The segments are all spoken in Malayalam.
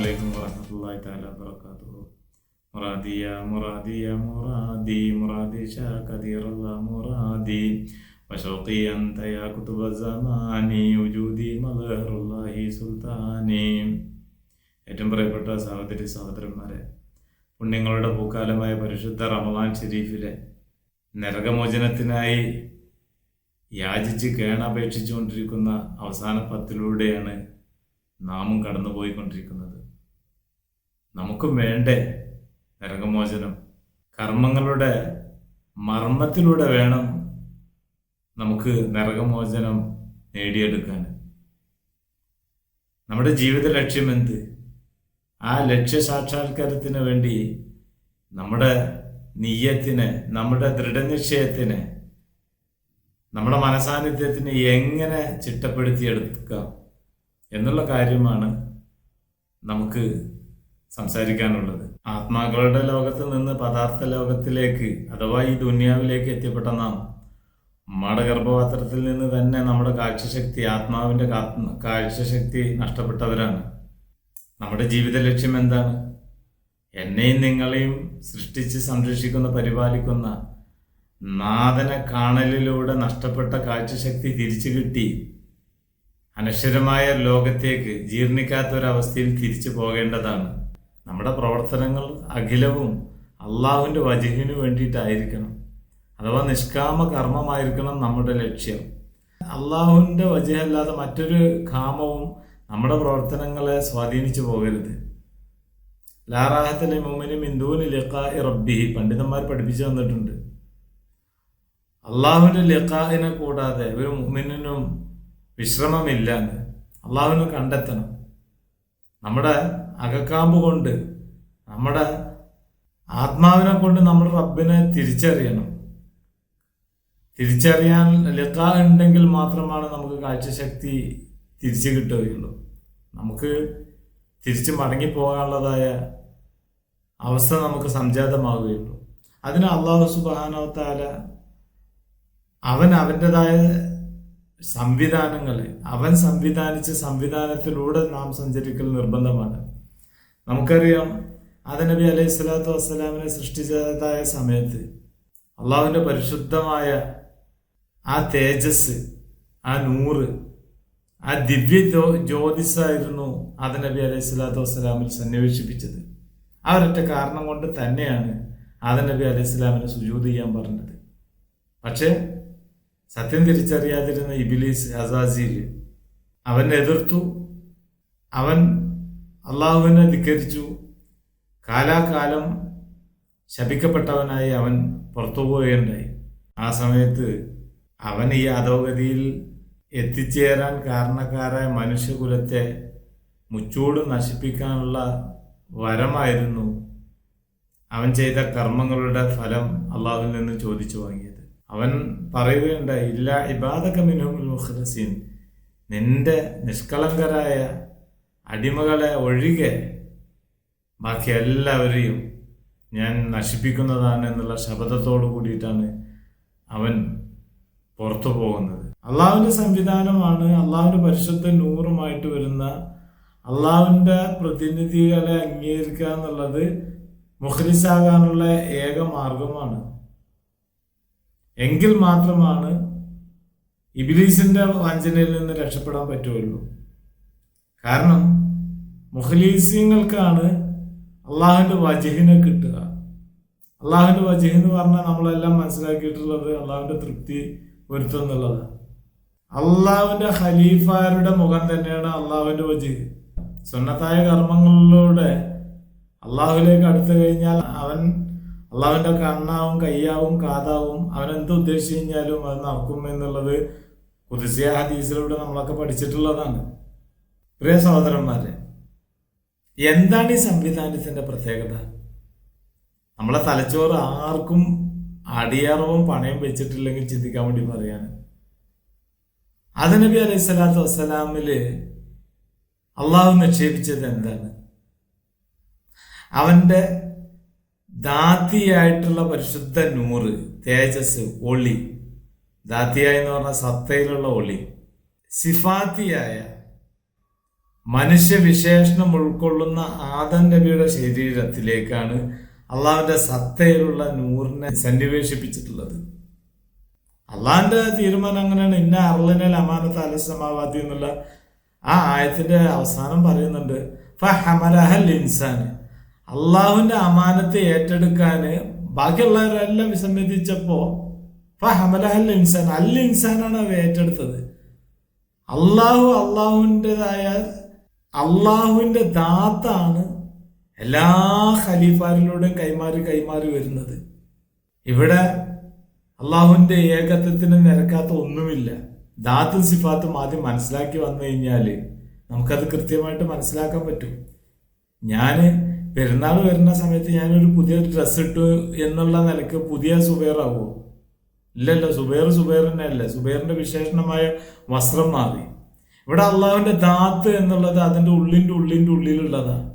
അലൈക്കും വറഹ്മത്തുള്ളാഹി തആല വബറകാതുഹു. മുറാദി യാ മുറാദി യാ മുറാദി മുറാദി ഷാ ഖദീറുല്ലാ മുറാദി വശൗഖി അൻത യാ കുതുബ സമാനി വജൂദി മദ്ഹറുല്ലാഹി സുൽത്താനി. ഏറ്റവും പ്രിയപ്പെട്ട സഹോദരി സഹോദരന്മാരെ, പുണ്യങ്ങളുടെ പൂക്കാലമായ പരിശുദ്ധ റമളാൻ ഷരീഫിലെ നരകമോചനത്തിനായി യാചിച്ച് കേണപേക്ഷിച്ചുകൊണ്ടിരിക്കുന്ന അവസാന പത്തിലൂടെയാണ് നാമും കടന്നുപോയിക്കൊണ്ടിരിക്കുന്നത്. നമുക്കും വേണ്ടേ നരകമോചനം? കർമ്മങ്ങളുടെ മർമ്മത്തിലൂടെ വേണം നമുക്ക് നരകമോചനം നേടിയെടുക്കാൻ. നമ്മുടെ ജീവിത ലക്ഷ്യം എന്ത്? ആ ലക്ഷ്യസാക്ഷാത്കാരത്തിന് വേണ്ടി നമ്മുടെ നിയ്യത്തിന്, നമ്മുടെ ദൃഢനിശ്ചയത്തിന്, നമ്മുടെ മനസാന്നിധ്യത്തിന് എങ്ങനെ ചിട്ടപ്പെടുത്തിയെടുക്കാം എന്നുള്ള കാര്യമാണ് നമുക്ക് സംസാരിക്കാനുള്ളത്. ആത്മാക്കളുടെ ലോകത്ത് നിന്ന് പദാർത്ഥ ലോകത്തിലേക്ക് അഥവാ ഈ ദുനിയാവിലേക്ക് എത്തിപ്പെട്ട നാം നമ്മുടെ ഗർഭപാത്രത്തിൽ നിന്ന് തന്നെ നമ്മുടെ കാഴ്ചശക്തി, ആത്മാവിൻ്റെ കാഴ്ചശക്തി നഷ്ടപ്പെട്ടവരാണ്. നമ്മുടെ ജീവിത ലക്ഷ്യം എന്താണ്? എന്നെയും നിങ്ങളെയും സൃഷ്ടിച്ച് സംരക്ഷിക്കുന്ന, പരിപാലിക്കുന്ന നാഥനെ കാണലിലൂടെ നഷ്ടപ്പെട്ട കാഴ്ചശക്തി തിരിച്ചു കിട്ടി അനശ്വരമായ ലോകത്തേക്ക് ജീർണിക്കാത്തൊരവസ്ഥയിൽ തിരിച്ചു പോകേണ്ടതാണ്. നമ്മുടെ പ്രവർത്തനങ്ങൾ അഖിലവും അള്ളാഹുവിൻ്റെ വജഹിനു വേണ്ടിയിട്ടായിരിക്കണം. അഥവാ നിഷ്കാമ കർമ്മമായിരിക്കണം നമ്മുടെ ലക്ഷ്യം. അള്ളാഹുവിൻ്റെ വജഹല്ലാതെ മറ്റൊരു കാമവും നമ്മുടെ പ്രവർത്തനങ്ങളെ സ്വാധീനിച്ചു പോകരുത്. ലാറാഹത്തിലെ മുഅ്മിനി മിൻ ദൂനി ലിഖാഇ റബ്ബിഹി, പണ്ഡിതന്മാർ പഠിപ്പിച്ചു തന്നിട്ടുണ്ട്. അള്ളാഹുവിൻ്റെ ലിഖാഇനെ കൂടാതെ ഒരു മുഅ്മിനിനും വിശ്രമമില്ലാന്ന് അള്ളാഹുവിനെ കണ്ടെത്തണം. നമ്മുടെ അകക്കാമ്പ് കൊണ്ട്, നമ്മുടെ ആത്മാവിനെ കൊണ്ട് നമ്മുടെ റബ്ബിനെ തിരിച്ചറിയണം. തിരിച്ചറിയാൻ ലിഖാ ഉണ്ടെങ്കിൽ മാത്രമാണ് നമുക്ക് കാഴ്ചശക്തി തിരിച്ചു കിട്ടുകയുള്ളൂ. നമുക്ക് തിരിച്ച് മടങ്ങിപ്പോകാനുള്ളതായ അവസ്ഥ നമുക്ക് സംജാതമാവുകയുള്ളൂ. അതിന് അല്ലാഹു സുബ്ഹാനഹു വ തആല അവൻ്റെതായ സംവിധാനങ്ങൾ അവൻ സംവിധാനിച്ച സംവിധാനത്തിലൂടെ നാം സഞ്ചരിക്കൽ നിർബന്ധമാണ്. നമുക്കറിയാം, നബി അലൈഹി സ്വലാത്തു വസ്സലാമിനെ സൃഷ്ടിച്ചതായ സമയത്ത് അള്ളാഹുവിൻ്റെ പരിശുദ്ധമായ ആ തേജസ്, ആ നൂറ്, ആ ദിവ്യ ജ്യോതിസായിരുന്നു നബി അലൈഹി സ്വലാത്തു വസ്സലാമിൽ സന്നിവേശിപ്പിച്ചത്. ആ ഒരൊറ്റ കാരണം കൊണ്ട് തന്നെയാണ് നബി അലൈഹി സ്വലാമിനെ സുജൂദ് ചെയ്യാൻ പറഞ്ഞത്. പക്ഷേ സത്യം തിരിച്ചറിയാതിരുന്ന ഇബ്ലീസ്, അസാസീൽ, അവൻ എതിർത്തു. അവൻ അള്ളാഹുവിനെ ധിക്കരിച്ചു. കാലാകാലം ശപിക്കപ്പെട്ടവനായി അവൻ പുറത്തു പോവുകയുണ്ടായി. ആ സമയത്ത് അവൻ ഈ അധോഗതിയിൽ എത്തിച്ചേരാൻ കാരണക്കാരായ മനുഷ്യകുലത്തെ മുച്ചൂട് നശിപ്പിക്കാനുള്ള വരമായിരുന്നു അവൻ ചെയ്ത കർമ്മങ്ങളുടെ ഫലം അള്ളാഹുവിൽ നിന്ന് ചോദിച്ചു വാങ്ങിയത്. അവൻ പറയുകയുണ്ടായി, ഇല്ല ഇബാദക മിൻഹുൽ മുഖ്ലസീൻ, നിന്റെ നിഷ്കളങ്കരായ അടിമകളെ ഒഴികെ ബാക്കി എല്ലാവരെയും ഞാൻ നശിപ്പിക്കുന്നതാണ് എന്നുള്ള ശപഥത്തോടു കൂടിയിട്ടാണ് അവൻ പുറത്തു പോകുന്നത്. അള്ളാഹുവിൻ്റെ സംവിധാനമാണ്, അള്ളാഹുവിൻ്റെ പരിശുദ്ധ നൂറുമായിട്ട് വരുന്ന അള്ളാഹുവിൻ്റെ പ്രതിനിധികളെ അംഗീകരിക്കുക എന്നുള്ളത് മുഖ്ലിസാകാനുള്ള ഏക മാർഗമാണ്. എങ്കിൽ മാത്രമാണ് ഇബ്ലീസിന്റെ വഞ്ചനയിൽ നിന്ന് രക്ഷപ്പെടാൻ പറ്റുള്ളൂ. കാരണം മുഖ്ലീസീങ്ങൾക്കാണ് അള്ളാഹുവിൻ്റെ വജഹിനെ കിട്ടുക. അള്ളാഹുവിൻ്റെ വജഹ് എന്ന് പറഞ്ഞാൽ നമ്മളെല്ലാം മനസ്സിലാക്കിയിട്ടുള്ളത് അള്ളാഹുവിൻ്റെ തൃപ്തി വരുത്തുന്നുള്ളതാണ്. അള്ളാഹുവിൻ്റെ ഖലീഫാരുടെ മുഖം തന്നെയാണ് അള്ളാഹുവിൻ്റെ വജഹ്. സുന്നത്തായ കർമ്മങ്ങളിലൂടെ അള്ളാഹുവിലേക്ക് അടുത്തു കഴിഞ്ഞാൽ അവൻ അള്ളാഹുവിൻ്റെ കണ്ണാവും, കയ്യാവും, കാതാവും. അവൻ എന്ത് ഉദ്ദേശിച്ചു കഴിഞ്ഞാലും അത് നടക്കും എന്നുള്ളത് ഖുദ്സിയ ഹദീസിലൂടെ നമ്മളൊക്കെ പഠിച്ചിട്ടുള്ളതാണ്. പ്രിയ സഹോദരന്മാരെ, എന്താണ് ഈ സംവിധാനത്തിൻ്റെ പ്രത്യേകത? നമ്മളെ തലച്ചോറ് ആർക്കും അടിയറവും പണയം വെച്ചിട്ടില്ലെങ്കിൽ ചിന്തിക്കാൻ വേണ്ടി പറയാണ്. നബി അലൈഹി സ്വലാത്തു വസ്സലാമില് അള്ളാഹു നിക്ഷേപിച്ചത് എന്താണ്? അവൻ്റെ ദാത്തിയായിട്ടുള്ള പരിശുദ്ധ നൂറ്, തേജസ്, ഒളി. ദാത്തിയായി എന്ന് പറഞ്ഞാൽ സത്തയിലുള്ള ഒളി. സിഫാത്തിയായ മനുഷ്യവിശേഷണം ഉൾക്കൊള്ളുന്ന ആദം നബിയുടെ ശരീരത്തിലേക്കാണ് അള്ളാഹുവിന്റെ സത്തയിലുള്ള നൂറിനെ സന്നിവേശിപ്പിച്ചിട്ടുള്ളത്. അള്ളാഹിന്റെ തീരുമാനം അങ്ങനെയാണ്. ഇന്ന അർളിനൽ അമാനത്ത് അലസമാവാതി എന്നുള്ള ആ ആയത്തിന്റെ അവസാനം പറയുന്നുണ്ട്, ഫഹമലഹൽ ഇൻസാൻ. അള്ളാഹുവിന്റെ അമാനത്തെ ഏറ്റെടുക്കാന് ബാക്കിയുള്ളവരെല്ലാം വിസമ്മതിച്ചപ്പോ ഫഹമലഹൽ ഇൻസാൻ, അൽ ഇൻസാനാണ് അത് ഏറ്റെടുത്തത്. അള്ളാഹുവിന്റെ ദാത്താണ് എല്ലാ ഖലീഫാരിലൂടെയും കൈമാറി വരുന്നത്. ഇവിടെ അള്ളാഹുവിന്റെ ഏകത്വത്തിന് നിരക്കാത്ത ഒന്നുമില്ല. ദാത്തും സിഫാത്തും ആദ്യം മനസ്സിലാക്കി വന്നു കഴിഞ്ഞാല് നമുക്കത് കൃത്യമായിട്ട് മനസ്സിലാക്കാൻ പറ്റും. പെരുന്നാൾ വരുന്ന സമയത്ത് ഞാനൊരു പുതിയ ഡ്രസ്സ് ഇട്ടു എന്നുള്ള നിലക്ക് പുതിയ സുബൈർ ആവുമോ? ഇല്ലല്ലോ. സുബൈർ തന്നെ അല്ല. സുബൈറിന്റെ വിശേഷണമായ വസ്ത്രം മാറി. ഇവിടെ അള്ളാഹുവിന്റെ ദാത്ത് എന്നുള്ളത് അതിന്റെ ഉള്ളിലുള്ളതാണ്.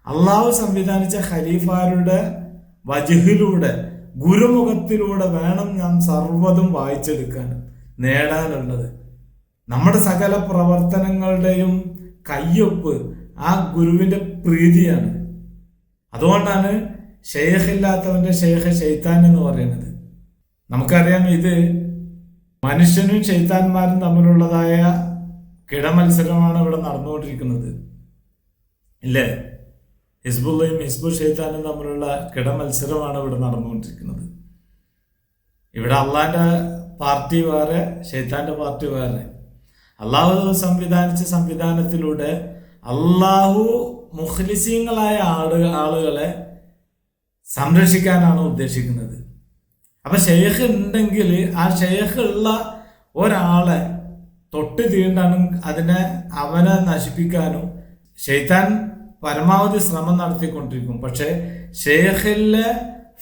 അള്ളാഹു സംവിധാനിച്ച ഖലീഫാരുടെ വജ്ഹിലൂടെ, ഗുരുമുഖത്തിലൂടെ വേണം നാം സർവ്വതും വായിച്ചെടുക്കാൻ, നേടാനുള്ളത്. നമ്മുടെ സകല പ്രവർത്തനങ്ങളുടെയും കയ്യൊപ്പ് ആ ഗുരുവിന്റെ പ്രീതിയാണ്. അതുകൊണ്ടാണ് ഷെയ്ഖില്ലാത്തവന്റെ ഷെയ്ഖ് ശൈത്താൻ എന്ന് പറയുന്നത്. നമുക്കറിയാം, ഇത് മനുഷ്യനും ശൈത്താന്മാരും തമ്മിലുള്ളതായ കിടമത്സരമാണ് ഇവിടെ നടന്നുകൊണ്ടിരിക്കുന്നത്, ഇല്ലേ? ഹിസ്ബുള്ളയും ഹിസ്ബുൽ ഷൈത്താനും തമ്മിലുള്ള കിടമത്സരമാണ് ഇവിടെ നടന്നുകൊണ്ടിരിക്കുന്നത്. ഇവിടെ അള്ളാന്റെ പാർട്ടി വേറെ, ഷൈത്താന്റെ പാർട്ടി വേറെ. അള്ളാഹു സംവിധാനിച്ച സംവിധാനത്തിലൂടെ അള്ളാഹു മുഖ്ലിസീങ്ങളായ ആളുകളെ സംരക്ഷിക്കാനാണ് ഉദ്ദേശിക്കുന്നത്. അപ്പൊ ഷെയ്ഖ് ഉണ്ടെങ്കിൽ ആ ഷെയ്ഖ് ഉള്ള ഒരാളെ തൊട്ട് തീണ്ടാനും അവനെ നശിപ്പിക്കാനും ശൈത്താൻ പരമാവധി ശ്രമം നടത്തിക്കൊണ്ടിരിക്കും. പക്ഷെ ഷെയ്ഖിലെ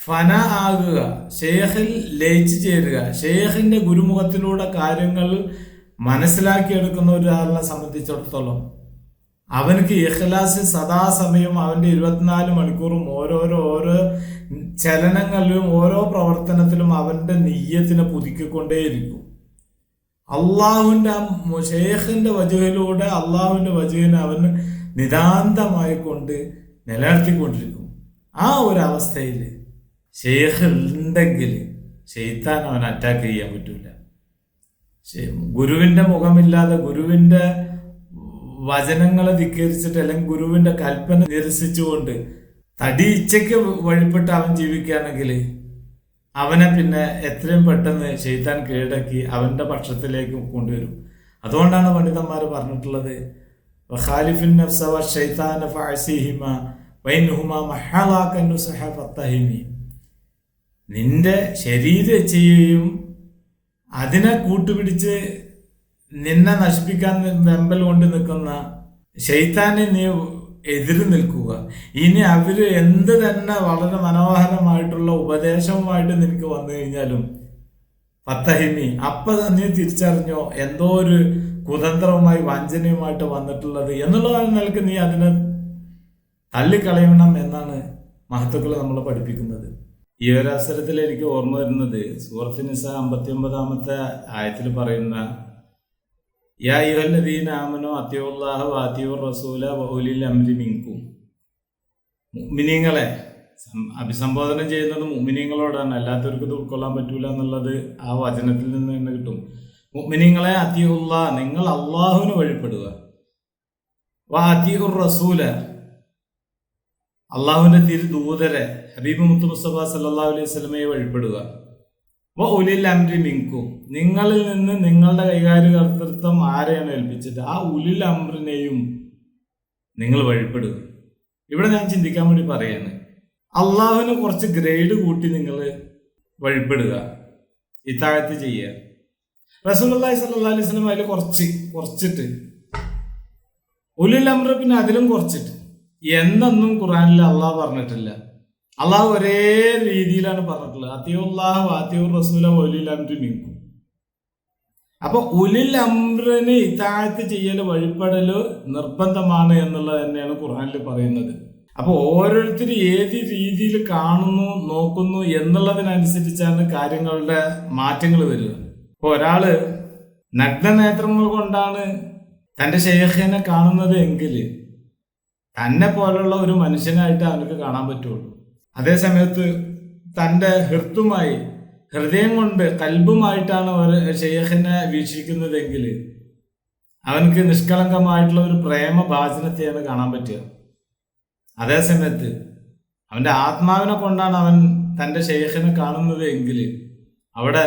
ഫന ആകുക, ഷെയ്ഖിൽ ലയിച്ചു ചേരുക, ഷെയ്ഖിന്റെ ഗുരുമുഖത്തിലൂടെ കാര്യങ്ങൾ മനസ്സിലാക്കിയെടുക്കുന്ന ഒരാളിനെ സംബന്ധിച്ചിടത്തോളം അവനക്ക് ഇഖ്ലാസ് സദാസമയം അവന്റെ 24 മണിക്കൂറും ഓരോ ചലനങ്ങളിലും ഓരോ പ്രവർത്തനത്തിലും അവന്റെ നിയ്യത്തിനെ പുതുക്കിക്കൊണ്ടേയിരിക്കും. അള്ളാഹുവിന്റെ ഷെയ്ഖിന്റെ വജഹിലൂടെ അള്ളാഹുവിന്റെ വജഹിനെ അവന് നിതാന്തമായി കൊണ്ട് നിലനിർത്തിക്കൊണ്ടിരിക്കും. ആ ഒരു അവസ്ഥയിൽ ഷെയ്ഖ് ഉണ്ടെങ്കിൽ ശൈത്താൻ അവൻ അറ്റാക്ക് ചെയ്യാൻ പറ്റൂല. ഗുരുവിന്റെ മുഖമില്ലാതെ ഗുരുവിന്റെ വചനങ്ങളെ ധിക്കരിച്ചിട്ട് അല്ലെങ്കിൽ ഗുരുവിന്റെ കൽപ്പന നിരസിച്ചുകൊണ്ട് തടിയിച്ചയ്ക്ക് വഴിപ്പെട്ട് അവൻ ജീവിക്കുകയാണെങ്കിൽ അവനെ പിന്നെ എത്രയും പെട്ടെന്ന് ശൈത്താൻ കീഴടക്കി അവന്റെ പക്ഷത്തിലേക്ക് കൊണ്ടുവരും. അതുകൊണ്ടാണ് പണ്ഡിതന്മാർ പറഞ്ഞിട്ടുള്ളത്, വഖാലിഫിൻ നഫ്സ വശൈത്താന ഫഅസിഹിമ വൈൻഹുമാ മഹലാക നുസഹ ഫത്തഹിമി. നിന്റെ ശരീരച്ഛയും അതിനെ കൂട്ടുപിടിച്ച് നിന്നെ നശിപ്പിക്കാൻ വെമ്പൽ കൊണ്ട് നിൽക്കുന്ന ശൈത്താനെ നീ എതിര് നിൽക്കുക. ഇനി അവര് എന്ത് തന്നെ വളരെ മനോഹരമായിട്ടുള്ള ഉപദേശവുമായിട്ട് നിനക്ക് വന്നു കഴിഞ്ഞാലും ഫത്തഹിമി, അപ്പൊ നീ തിരിച്ചറിഞ്ഞോ എന്തോ ഒരു കുതന്ത്രവുമായി വഞ്ചനയുമായിട്ട് വന്നിട്ടുള്ളത് എന്നുള്ളതാണ് നിനക്ക് നീ അതിനെ തള്ളിക്കളയണം എന്നാണ് മഹത്തുക്കൾ നമ്മളെ പഠിപ്പിക്കുന്നത്. ഈ ഒരു അവസരത്തിൽ എനിക്ക് ഓർമ്മ വരുന്നത് സൂറത്ത് നിസാ 59-ാമത്തെ ആയത്തിൽ പറയുന്ന യാ അയ്യുഹല്ലദീന ആമനൂ അത്തിയുല്ലാഹ വഅത്തിയുർ റസൂല വഉലിൽ അംരി മിൻകും. മുഅ്മിനീങ്ങളെ അഭിസംബോധന ചെയ്യുന്നത് മുഅ്മിനീങ്ങളോടാണ്, അല്ലാത്തവർക്ക് ഇത് ഉൾക്കൊള്ളാൻ പറ്റൂല എന്നുള്ളത് ആ വചനത്തിൽ നിന്ന് തന്നെ കിട്ടും. മുഅ്മിനീങ്ങളെ അത്തിയുല്ലാ, നിങ്ങൾ അള്ളാഹുവിന് വഴിപ്പെടുക, വഅത്തിയുർ റസൂല, അള്ളാഹുവിന്റെ തിരുദൂതരെ ഹബീബ് മുത്തു മുസ്തഫ സല്ലല്ലാഹു അലൈഹി വസല്ലമയെ വഴിപ്പെടുക, ഉലിൽ അംരി മിൻകും, നിങ്ങളിൽ നിന്ന് നിങ്ങളുടെ കൈകാര്യകർത്തൃത്വം ആരെയാണ് ഏൽപ്പിച്ചത് ആ ഉലിൽ അംറിനെയും നിങ്ങൾ വഴിപ്പെടുക. ഇവിടെ ഞാൻ ചിന്തിക്കാൻ വേണ്ടി പറയാണ്, അള്ളാഹുവിന് കുറച്ച് ഗ്രേഡ് കൂട്ടി നിങ്ങൾ വഴിപ്പെടുക, ഇത്താഴത്ത് ചെയ്യുക. റസൂലുള്ളാഹി സ്വല്ലല്ലാഹു അലൈഹി വസല്ലം അതിൽ കുറച്ചിട്ട് ഉലിൽ അംർ പിന്നെ അതിലും കുറച്ചിട്ട് എന്നൊന്നും ഖുർആനിൽ അള്ളാഹ് പറഞ്ഞിട്ടില്ല. അള്ളാഹു ഒരേ രീതിയിലാണ് പറഞ്ഞിട്ടുള്ളത്, അത്തിയുല്ലാഹു വഅത്തിയുർ റസൂല വഉലിൽ അംരി മിൻകും. അപ്പൊ ഉലിൽ അംറിന് ഇത്താഅത്ത് ചെയ്യൽ വഴിപ്പെടല് നിർബന്ധമാണ് എന്നുള്ളത് തന്നെയാണ് ഖുർആനിൽ പറയുന്നത്. അപ്പൊ ഓരോരുത്തരും ഏത് രീതിയിൽ കാണുന്നു നോക്കുന്നു എന്നുള്ളതിനനുസരിച്ചാണ് കാര്യങ്ങളുടെ മാറ്റങ്ങൾ വരിക. ഇപ്പൊ ഒരാള് നഗ്നനേത്രങ്ങൾ കൊണ്ടാണ് തൻ്റെ ഷെയ്ഖിനെ കാണുന്നത് എങ്കിൽ തന്നെ പോലുള്ള ഒരു മനുഷ്യനായിട്ട് അവനക്ക് കാണാൻ പറ്റുള്ളൂ. അതേ സമയത്ത് തൻ്റെ ഹൃദയം കൊണ്ട് കൽബുമായിട്ടാണ് ഒരു ഷെയ്ഖിനെ വീക്ഷിക്കുന്നതെങ്കിൽ അവനക്ക് നിഷ്കളങ്കമായിട്ടുള്ള ഒരു പ്രേമഭാചനത്തെയാണ് കാണാൻ പറ്റുക. അതേ സമയത്ത് അവൻ്റെ ആത്മാവിനെ കൊണ്ടാണ് അവൻ തൻ്റെ ഷെയ്ഖിനെ കാണുന്നത് എങ്കിൽ അവിടെ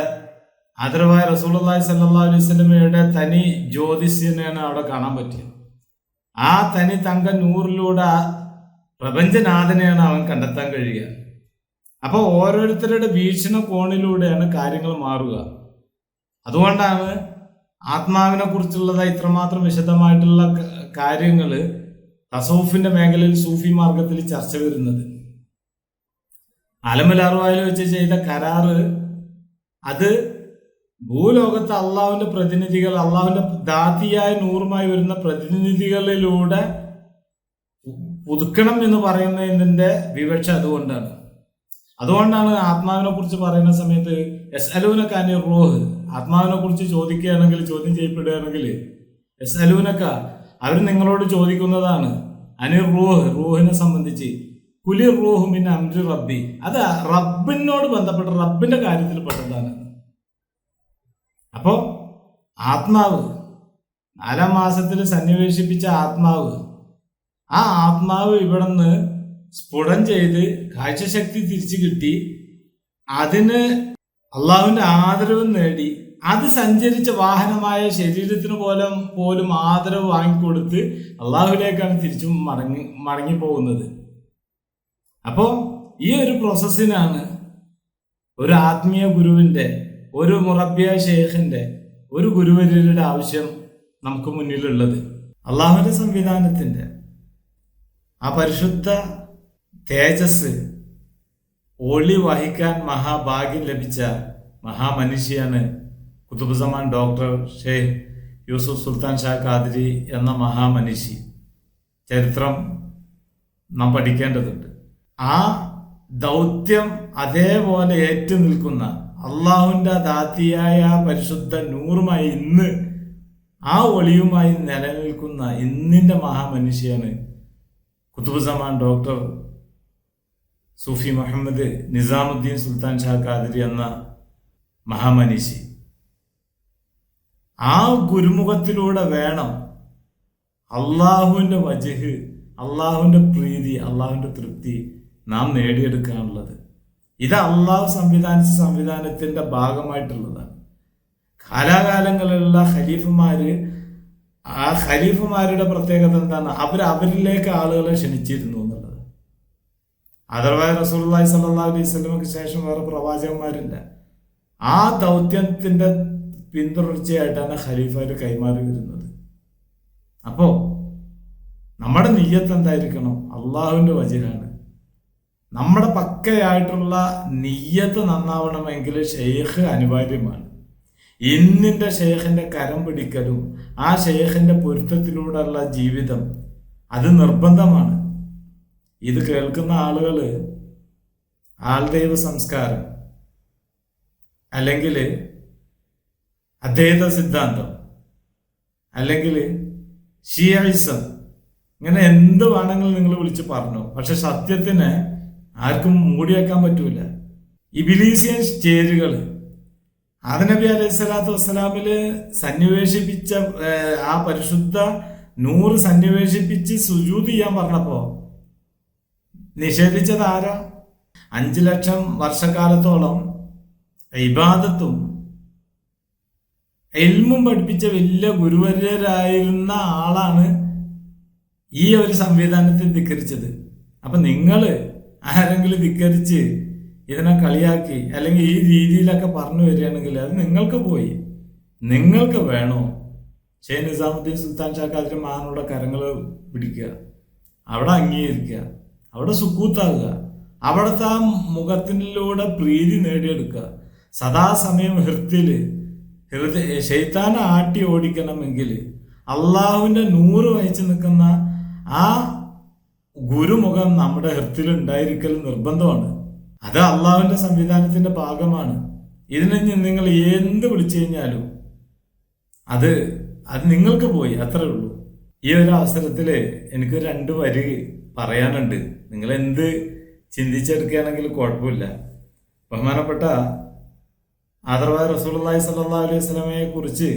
ആദരവായ റസൂലുള്ളാഹി സ്വല്ലല്ലാഹു അലൈഹി വസല്ലമയുടെ തനി ജ്യോതിഷിനെയാണ് അവിടെ കാണാൻ പറ്റുക. ആ തനി തങ്ക നൂറിലൂടെ പ്രപഞ്ചനാഥനെയാണ് അവൻ കണ്ടെത്താൻ കഴിയുക. അപ്പോൾ ഓരോരുത്തരുടെ വീക്ഷണകോണിലൂടെയാണ് കാര്യങ്ങൾ മാറുക. അതുകൊണ്ടാണ് ആത്മാവിനെ കുറിച്ചുള്ളത് ഇത്രമാത്രം വിശദമായിട്ടുള്ള കാര്യങ്ങൾ തസൗഫിന്റെ മേഖലയിൽ സൂഫി മാർഗത്തിൽ ചർച്ച വരുന്നത്. അലമുൽ അർവായിൽ വെച്ച് ചെയ്ത കരാറ് അത് ഭൂലോകത്ത് അള്ളാഹുവിന്റെ പ്രതിനിധികൾ, അള്ളാഹുവിന്റെ ദാത്തിയായ നൂറുമായി വരുന്ന പ്രതിനിധികളിലൂടെ പുതുക്കണം എന്ന് പറയുന്നതിന്റെ വിവക്ഷ അതുകൊണ്ടാണ് ആത്മാവിനെ കുറിച്ച് പറയുന്ന സമയത്ത് യസ്അലൂനക അനിർ റൂഹ്, ആത്മാവിനെ കുറിച്ച് ചോദിക്കുകയാണെങ്കിൽ, ചോദ്യം ചെയ്യപ്പെടുകയാണെങ്കിൽ യസ്അലൂനക അവർ നിങ്ങളോട് ചോദിക്കുന്നതാണ് അനിർ റൂഹിനെ സംബന്ധിച്ച്. കുലി റൂഹ് മിൻ അംരി റബ്ബി, അത് റബ്ബിനോട് ബന്ധപ്പെട്ട റബ്ബിന്റെ കാര്യത്തിൽ പെട്ടതാണ്. അപ്പോ ആത്മാവ് 4 മാസത്തിൽ സന്നിവേശിപ്പിച്ച ആത്മാവ്, ആ ആത്മാവ് ഇവിടുന്ന് സ്ഫുടം ചെയ്ത് കാഴ്ചശക്തി തിരിച്ചു കിട്ടി, അതിന് അള്ളാഹുവിന്റെ ആദരവ് നേടി, അത് സഞ്ചരിച്ച വാഹനമായ ശരീരത്തിന് പോലും ആദരവ് വാങ്ങിക്കൊടുത്ത് അള്ളാഹുവിലേക്കാണ് തിരിച്ചു മടങ്ങി പോകുന്നത്. അപ്പോ ഈ ഒരു പ്രോസസ്സിനാണ് ഒരു ആത്മീയ ഗുരുവിന്റെ, ഒരു മുറബ്ബിയ ഷെയ്ഖിന്റെ, ഒരു ഗുരുവര്യരുടെ ആവശ്യം നമുക്ക് മുന്നിലുള്ളത്. അള്ളാഹുവിന്റെ സംവിധാനത്തിന്റെ ആ പരിശുദ്ധ തേജസ് ഒളി വഹിക്കാൻ മഹാഭാഗ്യം ലഭിച്ച മഹാമനുഷ്യാണ് ഖുതുബുസ്സമാൻ ഡോക്ടർ ഷെയ്ഖ് യൂസുഫ് സുൽത്താൻ ഷാ ഖാദിരി എന്ന മഹാമനുഷ്യ. ചരിത്രം നാം പഠിക്കേണ്ടതുണ്ട്. ആ ദൗത്യം അതേപോലെ ഏറ്റു നിൽക്കുന്ന അള്ളാഹുവിന്റെ ദാത്തിയായ പരിശുദ്ധ നൂറുമായി ഇന്ന് ആ ഒളിയുമായി നിലനിൽക്കുന്ന ഇന്നിന്റെ മഹാമനുഷ്യാണ് ഖുതുബുസ്സമാൻ ഡോക്ടർ സൂഫി മുഹമ്മദ് നിസാമുദ്ദീൻ സുൽത്താൻ ഷാ ഖാദിരി എന്ന മഹാമനീഷി. ആ ഗുരുമുഖത്തിലൂടെ വേണം അള്ളാഹുവിന്റെ വജ്ഹ്, അള്ളാഹുവിന്റെ പ്രീതി, അള്ളാഹുവിന്റെ തൃപ്തി നാം നേടിയെടുക്കാനുള്ളത്. ഇത് അള്ളാഹു സംവിധാനിച്ച സംവിധാനത്തിന്റെ ഭാഗമായിട്ടുള്ളതാണ്. കാലാകാലങ്ങളിലുള്ള ഖലീഫുമാര്, ആ ഖലീഫുമാരുടെ പ്രത്യേകത എന്താണ്? അവരിലേക്ക് ആളുകളെ ക്ഷണിച്ചിരുന്നു എന്നുള്ളത്. അതർവായ റസൂലുള്ളാഹി സ്വല്ലല്ലാഹു അലൈഹി വസല്ലമക്ക് ശേഷം വേറെ പ്രവാചകന്മാരില്ല. ആ ദൗത്യത്തിന്റെ പിന്തുടർച്ചയായിട്ടാണ് ഖലീഫാര് കൈമാറി വരുന്നത്. അപ്പോ നമ്മുടെ നിയ്യത്ത് എന്തായിരിക്കണം? അള്ളാഹുവിന്റെ വജ്ഹാണ്. നമ്മുടെ പക്കയായിട്ടുള്ള നിയ്യത്ത് നന്നാവണമെങ്കിൽ ഷെയ്ഖ് അനിവാര്യമാണ്. ഇന്നിന്റെ ഷെയ്ഖിന്റെ കരം പിടിക്കലും ആ ഷെയ്ഖിന്റെ പൊരുത്തത്തിലൂടെയുള്ള ജീവിതം അത് നിർബന്ധമാണ്. ഇത് കേൾക്കുന്ന ആളുകള് ആൾദൈവ സംസ്കാരം അല്ലെങ്കിൽ അദ്വൈത സിദ്ധാന്തം അല്ലെങ്കിൽ ഷിയയിസം, ഇങ്ങനെ എന്ത് വേണമെങ്കിലും നിങ്ങൾ വിളിച്ച് പറഞ്ഞു. പക്ഷെ സത്യത്തിന് ആർക്കും മൂടിവെക്കാൻ പറ്റൂല. ഇബിലീസിയൻ ചേരുകൾ ആദനബി അലൈഹി സ്വലാത്തു വസ്സലാമില് സന്നിവേശിപ്പിച്ച ആ പരിശുദ്ധ നൂറ് സന്നിവേശിപ്പിച്ച് സുജൂദ് ചെയ്യാൻ പറഞ്ഞപ്പോ നിഷേധിച്ചത് ആരാ? 5 ലക്ഷം വർഷക്കാലത്തോളം ഇബാദത്തും ഇൽമും പഠിപ്പിച്ച വലിയ ഗുരുവര്യരായിരുന്ന ആളാണ് ഈ ഒരു സംവിധാനത്തെ ധിക്കരിച്ചത്. അപ്പൊ നിങ്ങള് ആരെങ്കിലും ധിക്കരിച്ച് ഇതിനെ കളിയാക്കി അല്ലെങ്കിൽ ഈ രീതിയിലൊക്കെ പറഞ്ഞു വരികയാണെങ്കിൽ അത് നിങ്ങൾക്ക് വേണോ? ഷെയ്ഖ് നിസാമുദ്ദീൻ സുൽത്താൻ ഷാ ഖാദിരി മഹാനുള്ള കരങ്ങൾ പിടിക്കുക, അവിടെ അംഗീകരിക്കുക, അവിടെ സുക്കൂത്താകുക, അവിടുത്തെ ആ മുഖത്തിലൂടെ പ്രീതി നേടിയെടുക്കുക. സദാസമയം ശൈത്താനെ ആട്ടി ഓടിക്കണമെങ്കിൽ അള്ളാഹുവിന്റെ നൂറ് വഹിച്ചു നിൽക്കുന്ന ആ ഗുരുമുഖം നമ്മുടെ ഹൃത്തിൽ ഉണ്ടായിരിക്കൽ നിർബന്ധമാണ്. അത് അള്ളാഹുവിന്റെ സംവിധാനത്തിന്റെ ഭാഗമാണ്. ഇതിനെ നിങ്ങൾ എന്ത് വിളിച്ചു കഴിഞ്ഞാലും അത് അത് നിങ്ങൾക്ക് പോയി, അത്രേ ഉള്ളൂ. ഈ ഒരു അവസരത്തിൽ എനിക്ക് 2 വരി പറയാനുണ്ട്. നിങ്ങൾ എന്ത് ചിന്തിച്ചെടുക്കുകയാണെങ്കിൽ കുഴപ്പമില്ല. ബഹുമാനപ്പെട്ട ആദരവായ റസൂലുള്ളാഹി സ്വല്ലല്ലാഹു അലൈഹി വസല്ലമയെ കുറിച്ച്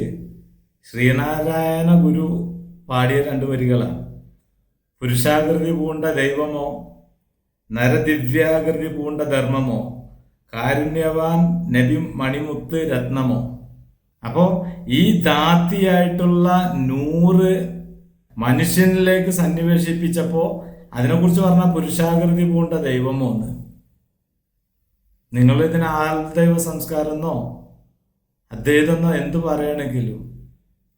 ശ്രീനാരായണ ഗുരു പാടിയ 2 വരികളാണ്. പുരുഷാകൃതി പൂണ്ട ദൈവമോ, നരദിവ്യാകൃതി പൂണ്ട ധർമ്മമോ, കാരുണ്യവാൻ നബി മണിമുത്ത് രത്നമോ. അപ്പോൾ ഈ ദാത്തിയായിട്ടുള്ള 100 മനുഷ്യനിലേക്ക് സന്നിവേശിപ്പിച്ചപ്പോൾ അതിനെക്കുറിച്ച് പറഞ്ഞ പുരുഷാകൃതി പൂണ്ട ദൈവമോ എന്ന്. നിങ്ങൾ ഇതിന് ആൾദൈവ സംസ്കാരം എന്നോ അദ്വൈതെന്നോ എന്തു പറയണമെങ്കിലും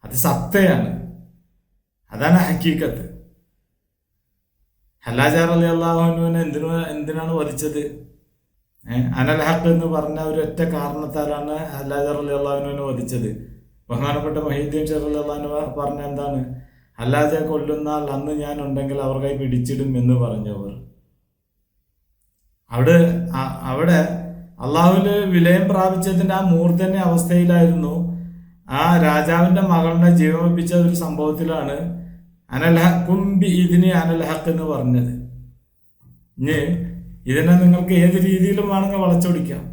അത് സത്തയാണ്, അതാണ് ഹക്കീക്കത്ത്. ഹല്ലാജ റളിയല്ലാഹു അൻഹുവിനെ എന്തിനാണ് വധിച്ചത്? അനൽ ഹഖ് എന്ന് പറഞ്ഞ ഒരൊറ്റ കാരണത്താലാണ് ഹല്ലാജ റളിയല്ലാഹു അൻഹുവിനെ വധിച്ചത്. ബഹുമാനപ്പെട്ട മുഹീദ്ദീൻ ഷെയ്ഖ് റളിയല്ലാഹു അൻഹു പറഞ്ഞ എന്താണ്? ഹല്ലാജ കൊല്ലുന്നാൽ അന്ന് ഞാൻ ഉണ്ടെങ്കിൽ അവർ കൈ പിടിച്ചിടും എന്ന് പറഞ്ഞവർ. അവിടെ അള്ളാഹുവില് വിലയം പ്രാപിച്ചതിന്റെ ആ മൂർധന്യ അവസ്ഥയിലായിരുന്നു ആ രാജാവിന്റെ മകളുടെ ജീവൻ വെപ്പിച്ച ഒരു സംഭവത്തിലാണ് അനൽഹക്കുംബി ഇതിന് അനൽഹക്ക് എന്ന് പറഞ്ഞത്. ഇനി ഇതിനെ നിങ്ങൾക്ക് ഏത് രീതിയിലും വേണമെങ്കിൽ വളച്ചൊടിക്കാം.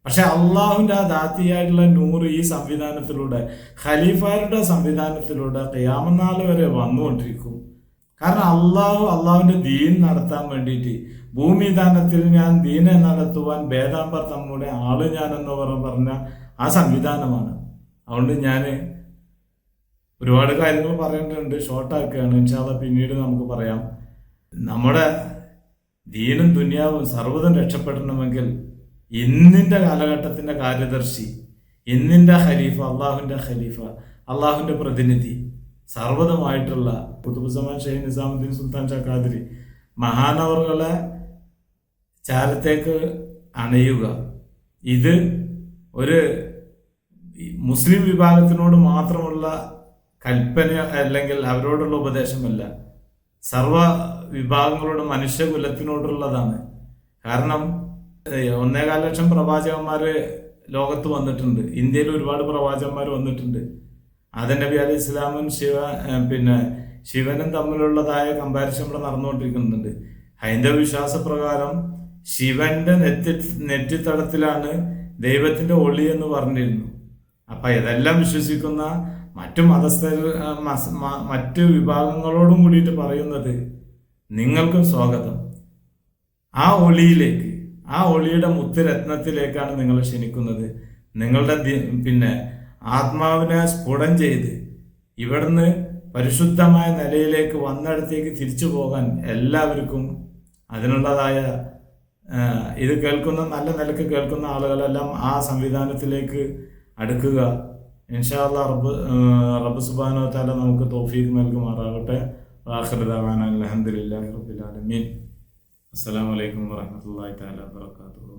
പക്ഷെ അള്ളാഹുവിന്റെ ആ ദാത്തിയായിട്ടുള്ള 100 ഈ സംവിധാനത്തിലൂടെ, ഖലീഫാരുടെ സംവിധാനത്തിലൂടെ ഖിയാമത്ത് നാൾ വരെ വന്നുകൊണ്ടിരിക്കും. കാരണം അള്ളാഹുവിന്റെ ദീൻ നടത്താൻ വേണ്ടിയിട്ട് ഭൂമിദാനത്തിൽ ഞാൻ ദീനെ നടത്തുവാൻ ഭേദാമ്പർ നമ്മുടെ ആള് ഞാൻ എന്ന് പറഞ്ഞ ആ സംവിധാനമാണ്. അതുകൊണ്ട് ഞാൻ ഒരുപാട് കാര്യങ്ങൾ പറയേണ്ടതുണ്ട്, ഷോർട്ടാക്കുകയാണ്. ഇൻഷാ അല്ലാഹ് പിന്നീട് നമുക്ക് പറയാം. നമ്മുടെ ദീനും ദുനിയാവും സർവ്വതും രക്ഷപ്പെടണമെങ്കിൽ ഇന്നിന്റെ കാലഘട്ടത്തിന്റെ കാര്യദർശി, ഇന്നിന്റെ ഖലീഫ, അള്ളാഹുവിന്റെ പ്രതിനിധി, സർവ്വതുമായിട്ടുള്ള ഖുതുബുസ്സമാൻ ഷെയ്ഖ് നിസാമുദ്ദീൻ സുൽത്താൻ ഷാ ഖാദിരി മഹാനവറുകളെ ചാരത്തേക്ക് അണയുക. ഇത് ഒരു മുസ്ലിം വിഭാഗത്തിനോട് മാത്രമുള്ള കൽപ്പന അല്ലെങ്കിൽ അവരോടുള്ള ഉപദേശമല്ല, സർവ വിഭാഗങ്ങളോട് മനുഷ്യകുലത്തിനോടുള്ളതാണ്. കാരണം 1.25 ലക്ഷം പ്രവാചകന്മാര് ലോകത്ത് വന്നിട്ടുണ്ട്. ഇന്ത്യയിൽ ഒരുപാട് പ്രവാചകന്മാർ വന്നിട്ടുണ്ട്. ആദം നബി അലൈഹി ഇസ്ലാമും ശിവനും തമ്മിലുള്ളതായ കമ്പാരിസൺ ഇവിടെ നടന്നുകൊണ്ടിരിക്കുന്നുണ്ട്. ഹൈന്ദവ വിശ്വാസപ്രകാരം ശിവന്റെ നെറ്റിത്തടത്തിലാണ് ദൈവത്തിന്റെ ഒളി എന്ന് പറഞ്ഞിരുന്നു. അപ്പൊ ഇതെല്ലാം വിശ്വസിക്കുന്ന മറ്റു മറ്റു വിഭാഗങ്ങളോടും കൂടിയിട്ട് പറയുന്നത്, നിങ്ങൾക്കും സ്വാഗതം. ആ ഒളിയിലേക്ക്, ആ ഒളിയുടെ മുത്തുരത്നത്തിലേക്കാണ് നിങ്ങളെ ക്ഷണിക്കുന്നത്. നിങ്ങളുടെ ആത്മാവിനെ സ്ഫുടം ചെയ്ത് ഇവിടുന്ന് പരിശുദ്ധമായ നിലയിലേക്ക് വന്നിടത്തേക്ക് തിരിച്ചു പോകാൻ എല്ലാവർക്കും അതിനുള്ളതായ ഇത് കേൾക്കുന്ന നല്ല നിലക്ക് കേൾക്കുന്ന ആളുകളെല്ലാം ആ സംവിധാനത്തിലേക്ക് അടുക്കുക. ഇൻഷാ അല്ലാഹ് റബ്ബ് സുബ്ഹാനഹു വ തആല നമുക്ക് തൗഫീഖ് നൽകുമാറാകട്ടെ. ആഖിറു ദഅവാനാ അൽഹംദുലില്ലാഹി റബ്ബിൽ ആലമീൻ. അസ്സലാമു അലൈക്കും വറഹ്മത്തുള്ളാഹി തആല വബറകാതുഹു.